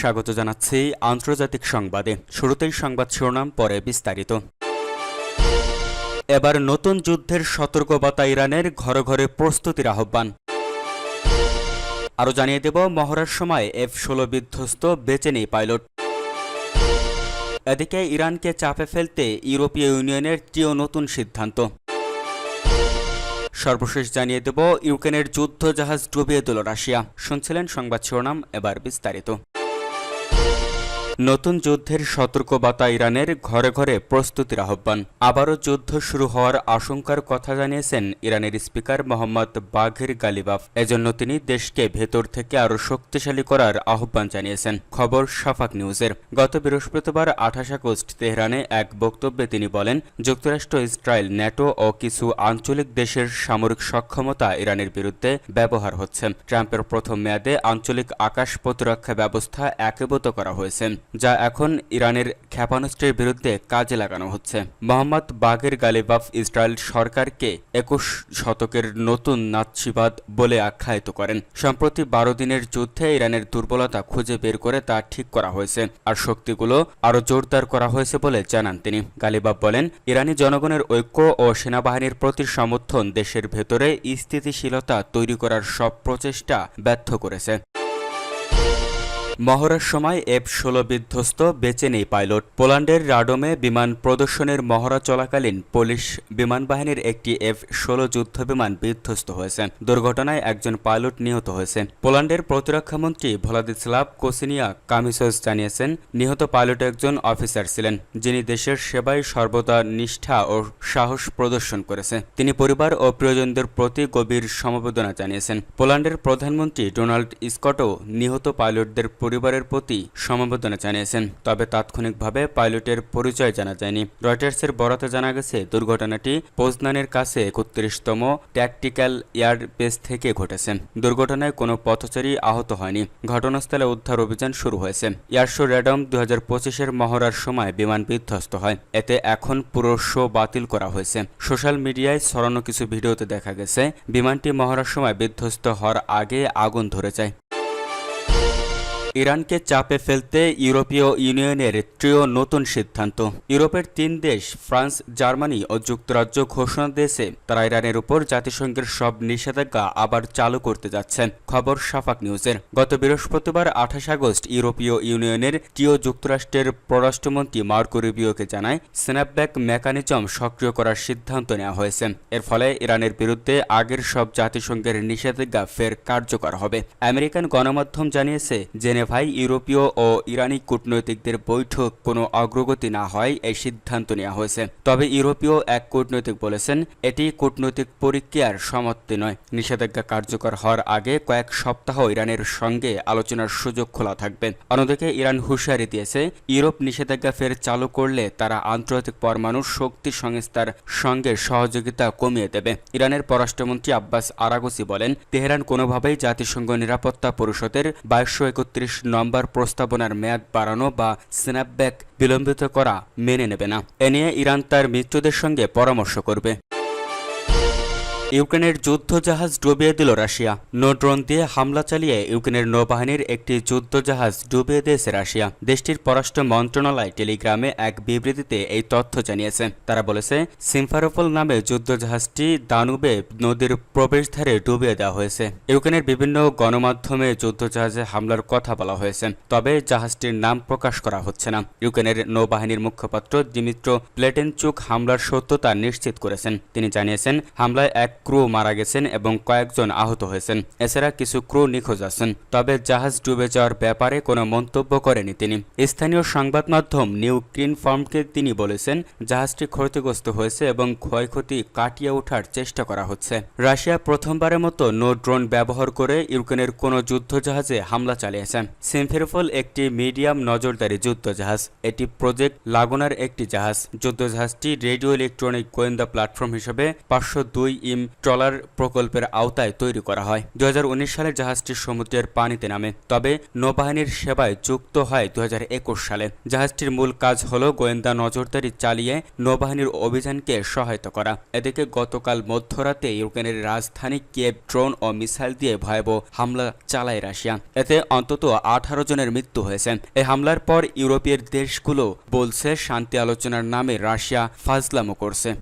স্বাগত জানাচ্ছি আন্তর্জাতিক সংবাদে। শুরুতেই সংবাদ শিরোনাম, পরে বিস্তারিত। এবার নতুন যুদ্ধের সতর্কবার্তা ইরানের, ঘরে ঘরে প্রস্তুতির আহ্বান। আরও জানিয়ে দেব, মহড়ার সময় F-16 বিধ্বস্ত, বেঁচে নেই পাইলট। এদিকে ইরানকে চাপে ফেলতে ইউরোপীয় ইউনিয়নের নতুন সিদ্ধান্ত। সর্বশেষ জানিয়ে দেব, ইউক্রেনের যুদ্ধজাহাজ ডুবিয়ে দিল রাশিয়া। শুনছিলেন সংবাদ শিরোনাম, এবার বিস্তারিত। নতুন যুদ্ধের সতর্কবার্তা ইরানের, ঘরে ঘরে প্রস্তুতির আহ্বান। আবারও যুদ্ধ শুরু হওয়ার আশঙ্কার কথা জানিয়েছেন ইরানের স্পিকার মোহাম্মদ বাঘের গালিবাফ। এজন্য তিনি দেশকে ভেতর থেকে আরও শক্তিশালী করার আহ্বান জানিয়েছেন। খবর শাফাক নিউজের। গত বৃহস্পতিবার 28 আগস্ট তেহরানে এক বক্তব্যে তিনি বলেন, যুক্তরাষ্ট্র, ইসরায়েল, ন্যাটো ও কিছু আঞ্চলিক দেশের সামরিক সক্ষমতা ইরানের বিরুদ্ধে ব্যবহার হচ্ছে। ট্রাম্পের প্রথম মেয়াদে আঞ্চলিক আকাশ প্রতিরক্ষা ব্যবস্থা একীভূত করা হয়েছে, যা এখন ইরানের ক্ষেপণাস্ত্রের বিরুদ্ধে কাজে লাগানো হচ্ছে। মোহাম্মদ বাঘের গালিবাফ ইসরায়েল সরকারকে 21 শতকের নতুন নাৎসিবাদ বলে আখ্যায়িত করেন। সম্প্রতি 12 দিনের যুদ্ধে ইরানের দুর্বলতা খুঁজে বের করে তা ঠিক করা হয়েছে, আর শক্তিগুলো আরও জোরদার করা হয়েছে বলে জানান তিনি। গালিবাফ বলেন, ইরানি জনগণের ঐক্য ও সেনাবাহিনীর প্রতি সমর্থন দেশের ভেতরে স্থিতিশীলতা তৈরি করার সব প্রচেষ্টা ব্যর্থ করেছে। মহড়ার সময় F-16 বিধ্বস্ত, বেঁচে নেই পাইলট। পোল্যান্ডের রাডোমে বিমান প্রদর্শনের মহড়া চলাকালীন পোলিশ বিমান বাহিনীর একটি F-16 যুদ্ধ বিমান বিধ্বস্ত হয়েছে। দুর্ঘটনায় একজন পাইলট নিহত হয়েছে। পোল্যান্ডের প্রতিরক্ষামন্ত্রী ভ্লাদিস্লাভ কোসিনিয়া কামিসস জানিয়েছেন, নিহত পাইলট একজন অফিসার ছিলেন, যিনি দেশের সেবায় সর্বদা নিষ্ঠা ও সাহস প্রদর্শন করেছে। তিনি পরিবার ও প্রিয়জনদের প্রতি গভীর সমবেদনা জানিয়েছেন। পোল্যান্ডের প্রধানমন্ত্রী ডোনাল্ড স্কটও নিহত পাইলটদের পরিবারের প্রতি সমবেদনা জানিয়েছেন, তবে তাৎক্ষণিকভাবে পাইলটের পরিচয় জানা যায়নি। রয়টার্সের বরাতে জানা গেছে, দুর্ঘটনাটি পোজনানের কাছে 31তম ট্যাকটিক্যাল এয়ার বেস থেকে ঘটেছে। দুর্ঘটনায় কোনো পথচারী আহত হয়নি। ঘটনাস্থলে উদ্ধার অভিযান শুরু হয়েছে। এয়ার শো র্যাডম 2025-এর মহড়ার সময় বিমান বিধ্বস্ত হয়। এতে এখন পুরো শো বাতিল করা হয়েছে। সোশ্যাল মিডিয়ায় ছড়ানো কিছু ভিডিওতে দেখা গেছে, বিমানটি মহড়ার সময় বিধ্বস্ত হওয়ার আগে আগুন ধরে যায়। ইরানকে চাপে ফেলতে ইউরোপীয় ইউনিয়নের নতুন সিদ্ধান্ত। ইউরোপের 3 দেশ ফ্রান্স, জার্মানি ও যুক্তরাজ্য ঘোষণা দিয়েছে তারা ইরানের উপর জাতিসংঘের সব নিষেধাজ্ঞা আবার চালু করতে যাচ্ছে। খবর শাফাক নিউজের। গত বৃহস্পতিবার 28 আগস্ট ইউরোপীয় ইউনিয়নের যুক্তরাষ্ট্রের পররাষ্ট্রমন্ত্রী মার্কো রুবিওকে জানায়, স্ন্যাপব্যাক মেকানিজম সক্রিয় করার সিদ্ধান্ত নেওয়া হয়েছে। এর ফলে ইরানের বিরুদ্ধে আগের সব জাতিসংঘের নিষেধাজ্ঞা ফের কার্যকর হবে। আমেরিকান গণমাধ্যম জানিয়েছে, ভাই ইউরোপীয় ও ইরানি কূটনৈতিকদের বৈঠক কোনো অগ্রগতি না হয় এই সিদ্ধান্ত নেওয়া হয়েছে। তবে ইউরোপীয় এক কূটনৈতিক বলেছেন, এটি কূটনৈতিক প্রক্রিয়ার সমাপ্তি নয়। নিষেধাজ্ঞা কার্যকর হওয়ার আগে কয়েক সপ্তাহ ইরানের সঙ্গে আলোচনার সুযোগ খোলা থাকবে। অন্যদিকে ইরান হুঁশিয়ারি দিয়েছে, ইউরোপ নিষেধাজ্ঞা ফের চালু করলে তারা আন্তর্জাতিক পরমাণু শক্তি সংস্থার সঙ্গে সহযোগিতা কমিয়ে দেবে। ইরানের পররাষ্ট্রমন্ত্রী আব্বাস আরাগচি বলেন, তেহরান কোনোভাবেই জাতিসংঘ নিরাপত্তা পরিষদের 2231 নম্বর প্রস্তাবনার মেয়াদ বাড়ানো বা স্ন্যাপব্যাক বিলম্বিত করা মেনে নেবে না। এ নিয়ে ইরান তার মিত্রদের সঙ্গে পরামর্শ করবে। ইউক্রেনের যুদ্ধজাহাজ ডুবিয়ে দিল রাশিয়া। ড্রোন দিয়ে হামলা চালিয়ে ইউক্রেনের নৌবাহিনীর একটি যুদ্ধজাহাজ ডুবিয়ে দিয়েছে রাশিয়া। দেশটির পররাষ্ট্র মন্ত্রণালয় টেলিগ্রামে এক বিবৃতিতে এই তথ্য জানিয়েছে। তারা বলেছে, সিমফারোপল নামে যুদ্ধজাহাজটি দানুবে নদীর প্রবেশদ্বারে ডুবিয়ে দেওয়া হয়েছে। ইউক্রেনের বিভিন্ন গণমাধ্যমে যুদ্ধজাহাজে হামলার কথা বলা হয়েছে, তবে জাহাজটির নাম প্রকাশ করা হচ্ছে না। ইউক্রেনের নৌবাহিনীর মুখপাত্র দিমিত্র প্লেটেনচুক হামলার সত্যতা নিশ্চিত করেছেন। তিনি জানিয়েছেন, হামলায় এক ক্রু মারা গেছেন এবং কয়েকজন আহত হয়েছেন। এছাড়া কিছু ক্রু নিখোঁজ আছেন, তবে জাহাজ ডুবে যাওয়ার ব্যাপারে কোনো মন্তব্য করেনি তিনি। স্থানীয় সংবাদ মাধ্যম নিউ ক্রিনফর্মকে তিনি বলেছেন, জাহাজটি ক্ষতিগ্রস্ত হয়েছে এবং ক্ষয়ক্ষতি কাটিয়ে ওঠার চেষ্টা করা হচ্ছে। রাশিয়া প্রথমবারের মতো ড্রোন ব্যবহার করে ইউক্রেনের কোনো যুদ্ধজাহাজে হামলা চালিয়েছে। সিমফেরোপল একটি মিডিয়াম নজরদারি যুদ্ধজাহাজ। এটি প্রজেক্ট লাগোনার একটি জাহাজ। যুদ্ধজাহাজটি রেডিও ইলেকট্রনিক গোয়েন্দা প্ল্যাটফর্ম হিসেবে 502 ইম ট্রলার প্রকল্পের আওতায় তৈরি করা হয়। 2019 সালে জাহাজটি সমুদ্রের পানিতে নামে, তবে নৌবাহিনীর সেবায় যুক্ত হয় 2021 সালে। জাহাজটির মূল কাজ হল গোয়েন্দা নজরদারি চালিয়ে নৌবাহিনীর অভিযানকে সহায়তা করা। এদিকে গতকাল মধ্যরাতে ইউক্রেনের রাজধানী কিয়েভ ড্রোন ও মিসাইল দিয়ে ভয়াবহ হামলা চালায় রাশিয়া। এতে অন্তত 18 জনের মৃত্যু হয়েছে। এই হামলার পর ইউরোপীয় দেশগুলো বলছে শান্তি আলোচনার নামে রাশিয়া ফাজলামো করছে।